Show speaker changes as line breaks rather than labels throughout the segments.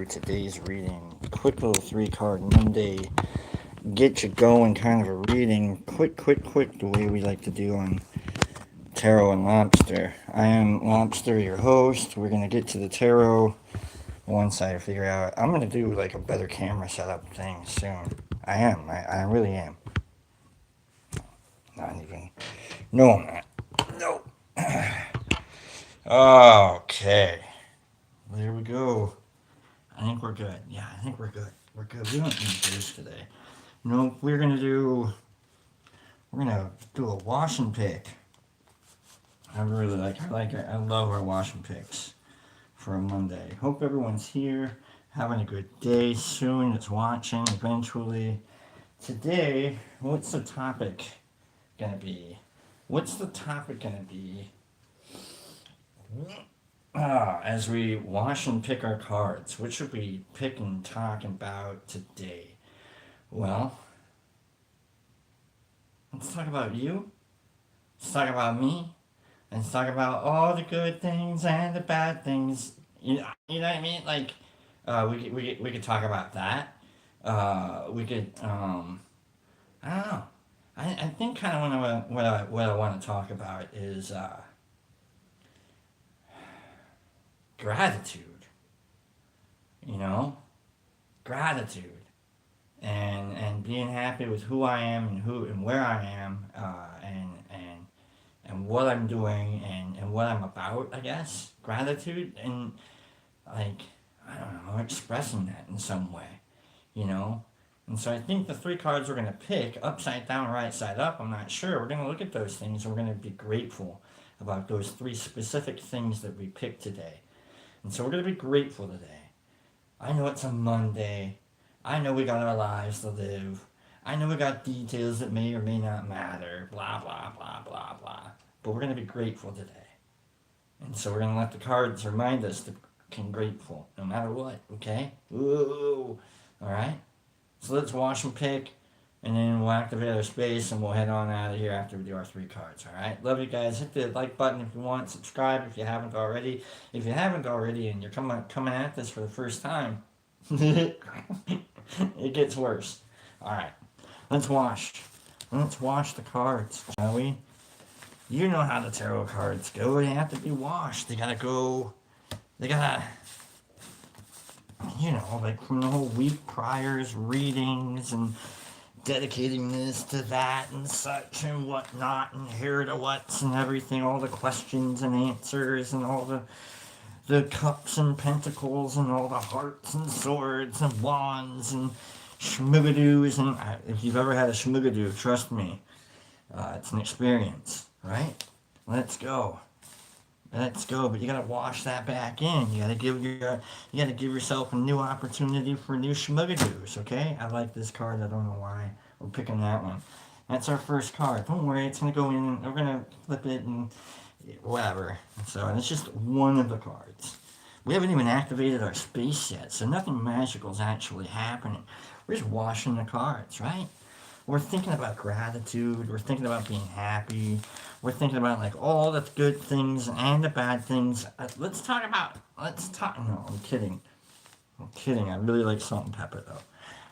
today's reading. Quick little 3 card Monday. Get you going kind of a reading. Quick, the way we like to do on Tarot and Lobster. I am Lobster, your host. We're going to get to the tarot once I figure out. I'm going to do like a better camera setup thing soon. I am. I really am. Not even. No, I'm not. No. Okay. There we go. I think we're good. Yeah, I think we're good. We're good. We don't need this today. No, we're gonna do a wash and pick. I really like it. I love our wash and picks for a Monday. Hope everyone's here, having a good day soon. It's watching eventually. Today, what's the topic gonna be? What's the topic gonna be? As we wash and pick our cards, what should we pick and talk about today? Well, let's talk about you. Let's talk about me. Let's talk about all the good things and the bad things. You know what I mean? Like, we could talk about that. We could, I don't know. I think kind of what I want to talk about is gratitude. You know, gratitude. And being happy with who I am and where I am, and what I'm doing and what I'm about, I guess. Gratitude and like I don't know, expressing that in some way, you know. And so I think the 3 cards we're gonna pick, upside down, right side up, I'm not sure. We're gonna look at those things and we're gonna be grateful about those 3 specific things that we picked today. And so we're gonna be grateful today. I know it's a Monday. I know we got our lives to live. I know we got details that may or may not matter. Blah, blah, blah, blah, blah. But we're going to be grateful today. And so we're going to let the cards remind us to be grateful no matter what, okay? Ooh. Alright? So let's wash and pick. And then we'll activate our space and we'll head on out of here after we do our 3 cards, alright? Love you guys. Hit the like button if you want. Subscribe if you haven't already. If you haven't already and you're coming at this for the first time, it gets worse. Alright, let's wash. Let's wash the cards, shall we? You know how the tarot cards go. They have to be washed. They gotta, you know, like from the whole week prior's readings and dedicating this to that and such and whatnot and here to what's and everything, all the questions and answers and all the cups and pentacles and all the hearts and swords and wands and schmoogadoos. And if you've ever had a schmoogadoo, trust me, it's an experience, right? Let's go. But you gotta wash that back in. You gotta give yourself a new opportunity for new schmoogadoos, okay? I like this card. I don't know why we're picking that one. That's our first card. Don't worry, it's gonna go in and we're gonna flip it and whatever. So, and it's just one of the cards. We haven't even activated our space yet, so nothing magical is actually happening. We're just washing the cards, right? We're thinking about gratitude. We're thinking about being happy. We're thinking about like all the good things and the bad things. No, I'm kidding. I really like salt and pepper though.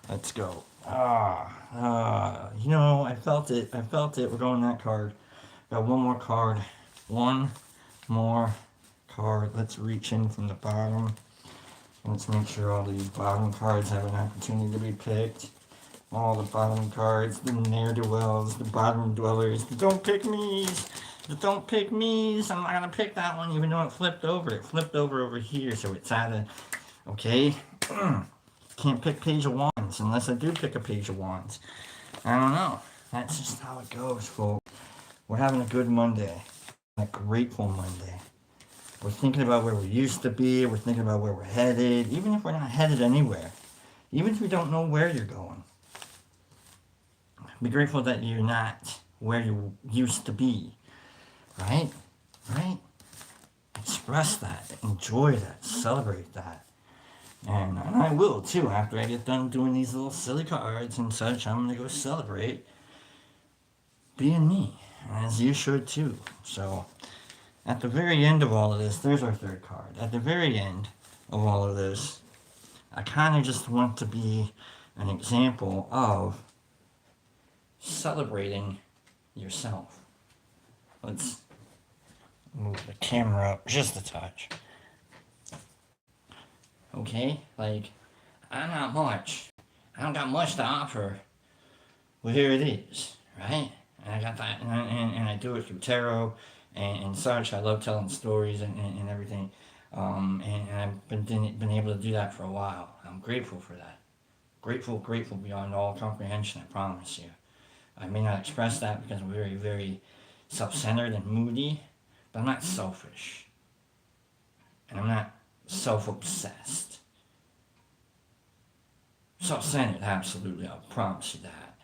Let's go. You know, I felt it. We're going that card. Got one more card. One more card. Let's reach in from the bottom. Let's make sure all these bottom cards have an opportunity to be picked. All the bottom cards, the ne'er-do-wells, the bottom dwellers, the don't pick me's. I'm not going to pick that one even though it flipped over. It flipped over here, so it's out of... Okay? Can't pick Page of Wands unless I do pick a Page of Wands. I don't know. That's just how it goes, folks. We're having a good Monday. A grateful Monday. We're thinking about where we used to be. We're thinking about where we're headed. Even if we're not headed anywhere. Even if we don't know where you're going. Be grateful that you're not where you used to be. Right? Express that. Enjoy that. Celebrate that. And I will too. After I get done doing these little silly cards and such, I'm going to go celebrate being me. As you should too. So, at the very end of all of this, there's our 3rd card. At the very end of all of this, I kind of just want to be an example of celebrating yourself. Let's move the camera up just a touch. Okay? Like, I'm not much. I don't got much to offer. Well, here it is, right? And I got that, and I do it through tarot and such. I love telling stories and everything. And I've been able to do that for a while. I'm grateful for that. Grateful, grateful beyond all comprehension, I promise you. I may not express that because I'm very, very self centered and moody, but I'm not selfish. And I'm not self obsessed. Self centered, absolutely, I'll promise you that.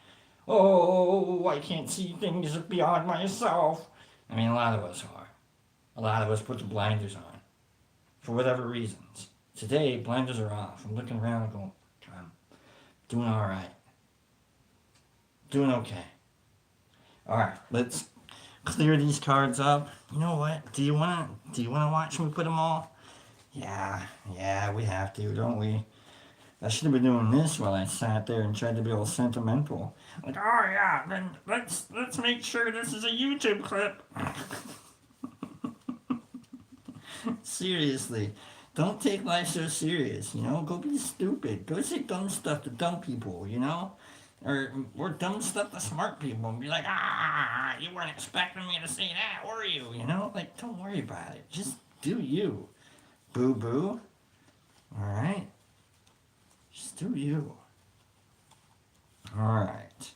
Oh, I can't see things beyond myself. I mean, a lot of us are. A lot of us put the blinders on for whatever reasons. Today, blinders are off. I'm looking around and going, I'm doing all right. Doing okay. All right, let's clear these cards up. You know what? Do you wanna watch me put them all? Yeah, we have to, don't we? I should have been doing this while I sat there and tried to be all sentimental. Like, oh yeah, then let's make sure this is a YouTube clip. Seriously, don't take life so serious. Go be stupid. Go say dumb stuff to dumb people. Or dumb stuff to smart people and be like, you weren't expecting me to say that, were you? Like, don't worry about it. Just do you. Boo boo. Alright? Just do you. Alright.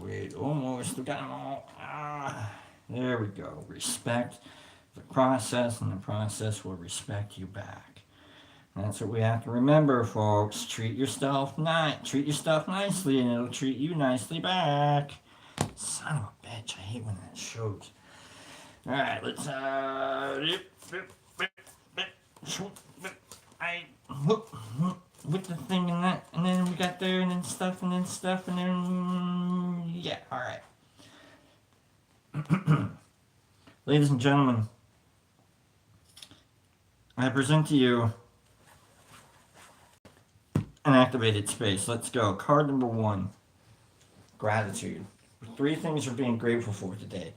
Wait, almost. We got them all. There we go. Respect the process, and the process will respect you back. That's what we have to remember, folks. Treat yourself nicely, and it'll treat you nicely back. Son of a bitch, I hate when that shows. Alright, let's with the thing and that, and then we got there, and then stuff, and then yeah, alright. Ladies and gentlemen, I present to you an activated space. Let's go. Card number 1. Gratitude. 3 things you're being grateful for today.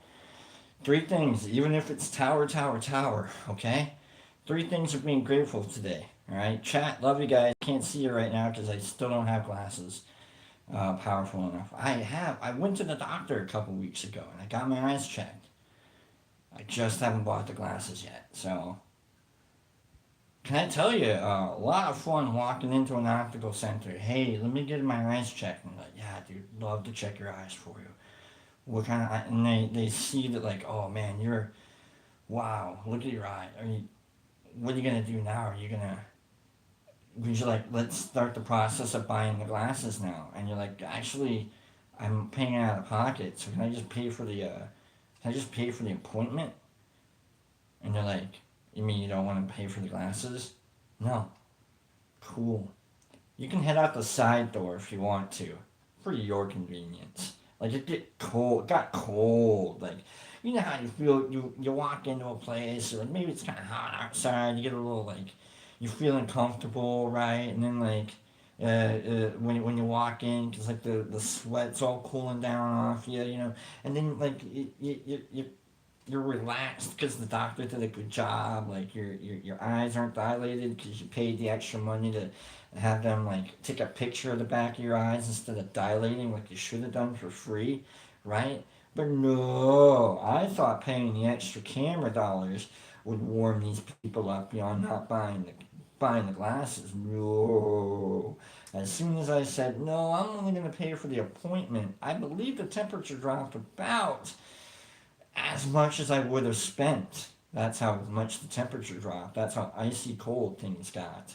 3 things, even if it's tower, okay? 3 things you're being grateful today. Alright? Chat, love you guys. Can't see you right now because I still don't have glasses powerful enough. I went to the doctor a couple weeks ago and I got my eyes checked. I just haven't bought the glasses yet. So, can I tell you, a lot of fun walking into an optical center. Hey, let me get my eyes checked. And I'm like, yeah, dude, love to check your eyes for you. What kind of, and they see that like, oh man, wow, look at your eye. What are you going to do now? Would you like, let's start the process of buying the glasses now. And you're like, actually, I'm paying out of pocket. So can I just pay for the appointment? And they're like, you mean you don't want to pay for the glasses? No. Cool. You can head out the side door if you want to, for your convenience. Like, it got cold. Like, you know how you feel, you walk into a place, or maybe it's kind of hot outside, you get a little, like, you're feeling comfortable, right? And then, like, when you walk in, because, like, the sweat's all cooling down off you, and then, like, you're relaxed because the doctor did a good job. Like your eyes aren't dilated because you paid the extra money to have them like take a picture of the back of your eyes instead of dilating like you should have done for free, right? But no, I thought paying the extra camera dollars would warm these people up beyond not buying the glasses. No. As soon as I said no, I'm only going to pay for the appointment, I believe the temperature dropped about as much as I would have spent. That's how much the temperature dropped. That's how icy cold things got.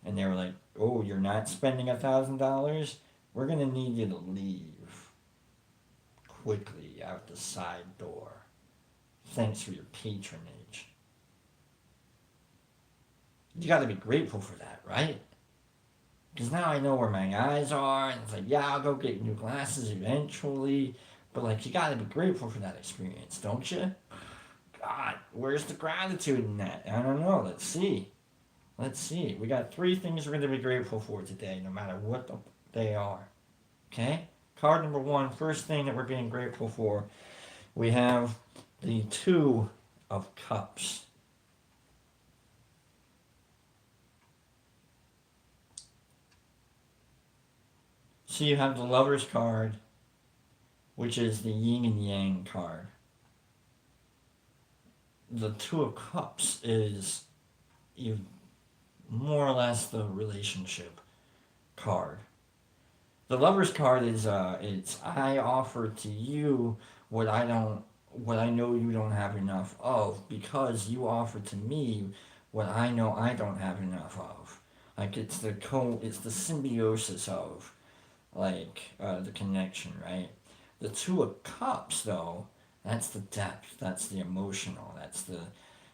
And they were like, oh, you're not spending $1,000? We're going to need you to leave quickly out the side door. Thanks for your patronage. You got to be grateful for that, right? Because now I know where my eyes are, and it's like, yeah, I'll go get new glasses eventually. But, like, you gotta be grateful for that experience, don't you? God, where's the gratitude in that? I don't know. Let's see. Let's see. We got three things we're going to be grateful for today, no matter what they are. Okay? Card number one, first thing that we're being grateful for, we have the Two of Cups. So you have the Lover's card, which is the yin and yang card. The Two of Cups is you more or less the relationship card. The Lover's card is it's I offer to you what I know you don't have enough of because you offer to me what I know I don't have enough of. Like it's the symbiosis of the connection, right? The Two of Cups though, that's the depth, that's the emotional, that's the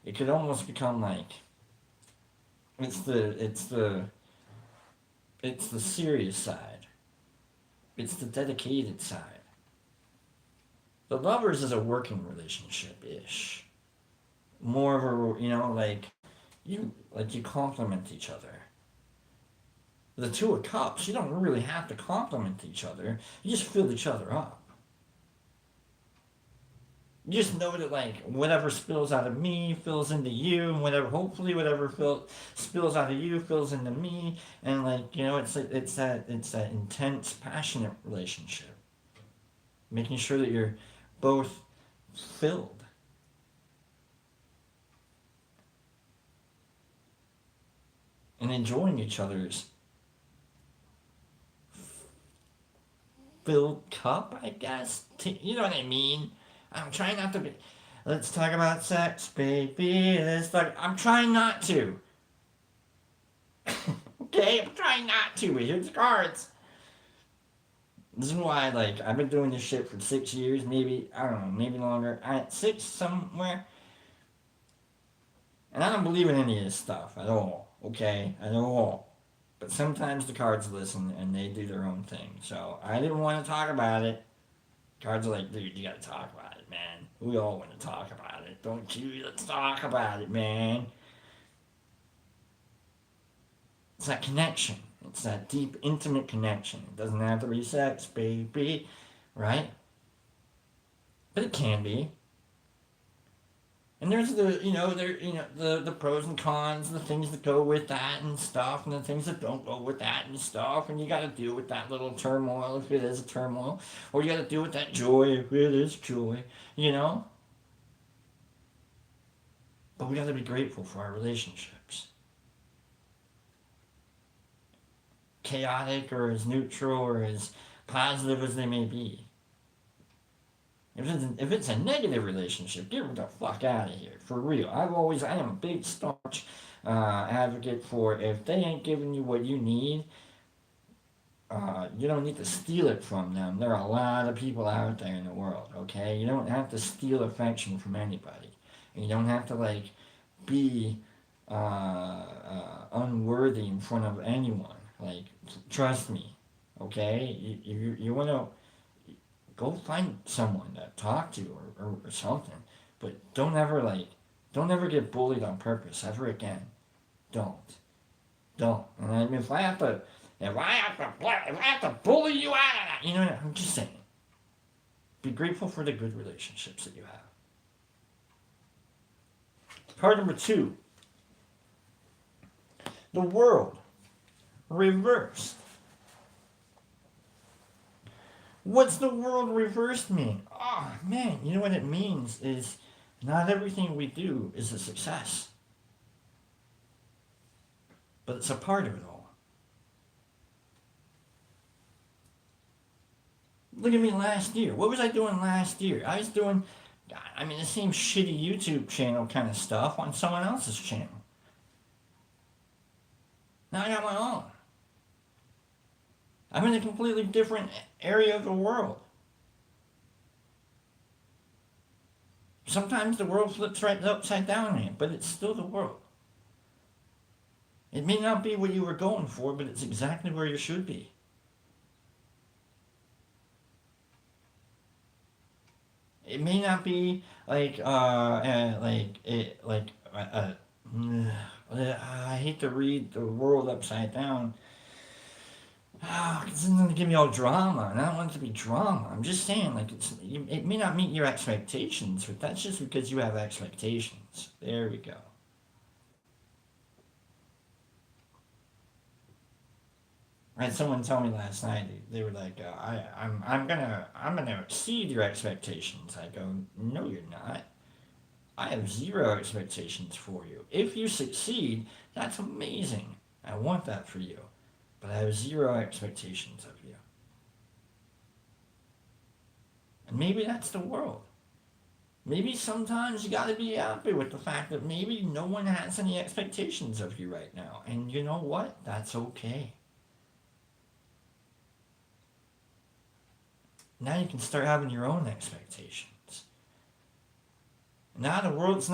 it could almost become like it's the it's the it's the serious side. It's the dedicated side. The lovers is a working relationship ish. More of a you complement each other. The Two of Cups, you don't really have to complement each other. You just fill each other up. You just know that whatever spills out of me fills into you, and whatever spills out of you fills into me, and it's that intense, passionate relationship, making sure that you're both filled. And enjoying each other's filled cup, I guess. You know what I mean? I'm trying not to be. Let's talk about sex, baby. I'm trying not to. Okay, I'm trying not to. Here's the cards. This is why, I've been doing this shit for 6 years, maybe, I don't know, maybe longer. At six somewhere. And I don't believe in any of this stuff at all, okay? At all. But sometimes the cards listen and they do their own thing. So I didn't want to talk about it. Cards are like, dude, you gotta talk about it, man. We all want to talk about it. Don't you? Let's talk about it, man. It's that connection. It's that deep, intimate connection. It doesn't have to be sex, baby, right? But it can be. And there's the pros and cons, the things that go with that and stuff, and the things that don't go with that and stuff, and you got to deal with that little turmoil if it is a turmoil, or you got to deal with that joy if it is joy, you know. But we got to be grateful for our relationships, chaotic or as neutral or as positive as they may be. If it's a negative relationship, get the fuck out of here. For real. I am a big staunch advocate for if they ain't giving you what you need, you don't need to steal it from them. There are a lot of people out there in the world, okay? You don't have to steal affection from anybody. And you don't have to, be unworthy in front of anyone. Trust me, okay? You want to go find someone to talk to or something. But don't ever get bullied on purpose ever again. Don't. And I mean, if I have to bully you out of that, I'm just saying. Be grateful for the good relationships that you have. Card number two. The world reversed. What's the world reversed mean? Oh, man, you know what it means is not everything we do is a success. But it's a part of it all. Look at me last year. What was I doing last year? I was doing, the same shitty YouTube channel kind of stuff on someone else's channel. Now I got my own. I'm in a completely different area of the world. Sometimes the world flips right upside down on you, but it's still the world. It may not be what you were going for, but it's exactly where you should be. It may not be I hate to read the world upside down. It's going to give me all drama, and I don't want it to be drama. I'm just saying, like, it may not meet your expectations, but that's just because you have expectations. There we go. I had someone tell me last night. They were like, I'm gonna exceed your expectations." I go, "No, you're not. I have zero expectations for you. If you succeed, that's amazing. I want that for you, but I have zero expectations of you." And maybe that's the world. Maybe sometimes you gotta be happy with the fact that maybe no one has any expectations of you right now. And you know what? That's okay. Now you can start having your own expectations. Now the world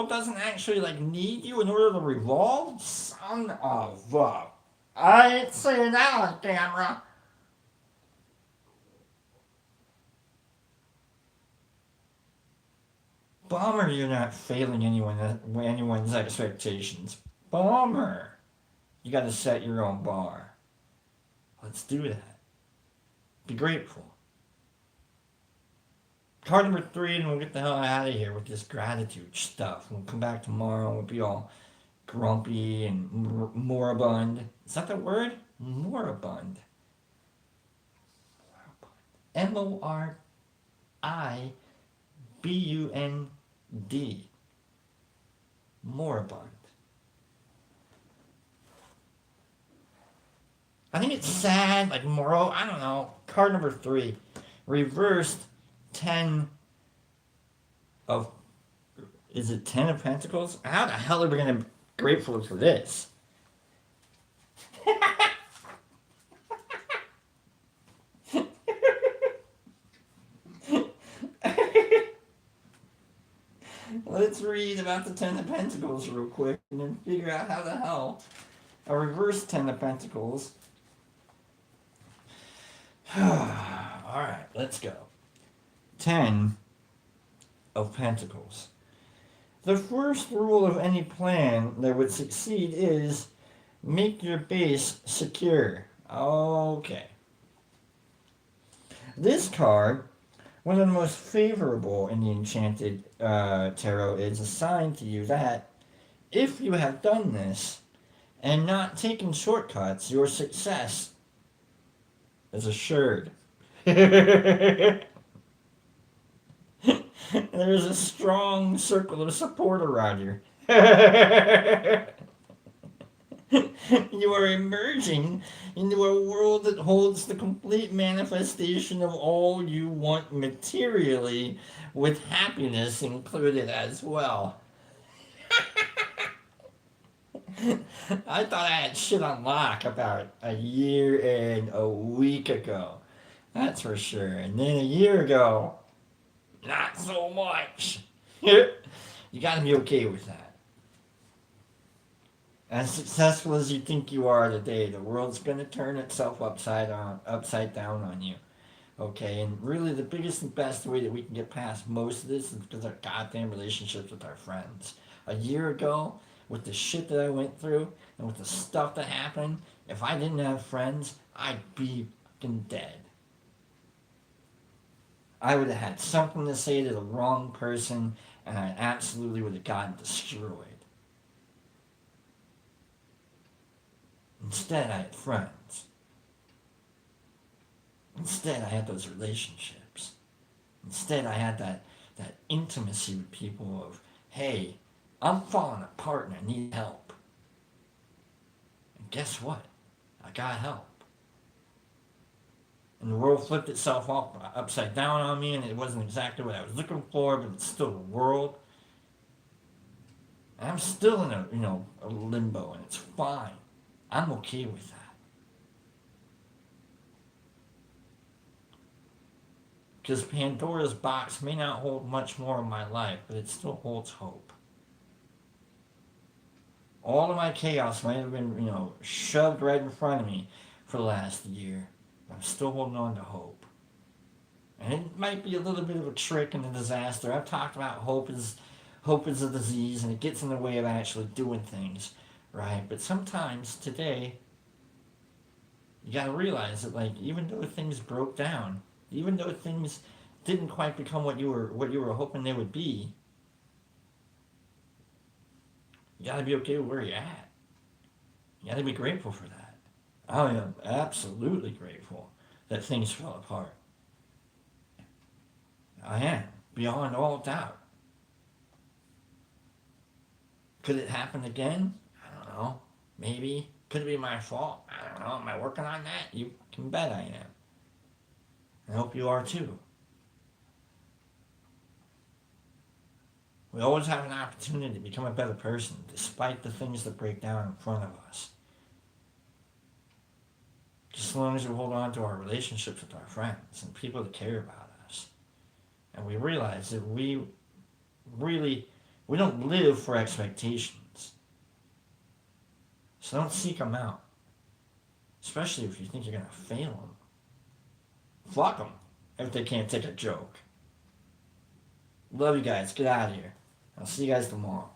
doesn't actually like need you in order to revolve. Son of a. I ain't saying that on camera. Bummer you're not failing anyone's expectations. Bummer. You gotta set your own bar. Let's do that. Be grateful. Card number 3, and we'll get the hell out of here with this gratitude stuff. We'll come back tomorrow. We'll be all grumpy and moribund. Is that the word? Moribund. Moribund. Moribund. I think it's sad, like moral. I don't know. Card number 3. Reversed 10 of. Is it 10 of Pentacles? How the hell are we going to be grateful for this? Let's read about the 10 of Pentacles real quick and then figure out how the hell a reverse 10 of Pentacles. Alright, let's go. 10 of Pentacles. The first rule of any plan that would succeed is make your base secure. Okay. This card, one of the most favorable in the Enchanted Tarot, is a sign to you that if you have done this and not taken shortcuts, your success is assured. There's a strong circle of support around you. You are emerging into a world that holds the complete manifestation of all you want materially, with happiness included as well. I thought I had shit on lock about a year and a week ago. That's for sure. And then a year ago, not so much. You gotta be okay with that. As successful as you think you are today, the world's gonna turn itself upside down on you. Okay, and really the biggest and best way that we can get past most of this is because of our goddamn relationships with our friends. A year ago, with the shit that I went through and with the stuff that happened, if I didn't have friends, I'd be fucking dead. I would have had something to say to the wrong person, and I absolutely would have gotten destroyed. Instead, I had friends. Instead, I had those relationships. Instead, I had that intimacy with people of, hey, I'm falling apart and I need help. And guess what? I got help. And the world flipped itself upside down on me, and it wasn't exactly what I was looking for, but it's still the world. And I'm still in a limbo, and it's fine. I'm okay with that. Because Pandora's box may not hold much more in my life, but it still holds hope. All of my chaos might have been, shoved right in front of me for the last year. I'm still holding on to hope. And it might be a little bit of a trick and a disaster. I've talked about hope hope is a disease and it gets in the way of actually doing things, right? But sometimes today, you gotta realize that, like, even though things broke down, even though things didn't quite become what you were hoping they would be, you gotta be okay with where you're at. You gotta be grateful for that. I am absolutely grateful that things fell apart. I am, beyond all doubt. Could it happen again? I don't know. Maybe. Could it be my fault? I don't know. Am I working on that? You can bet I am. I hope you are too. We always have an opportunity to become a better person despite the things that break down in front of us. Just as long as we hold on to our relationships with our friends and people that care about us. And we realize that really, we don't live for expectations. So don't seek them out. Especially if you think you're going to fail them. Fuck them if they can't take a joke. Love you guys. Get out of here. I'll see you guys tomorrow.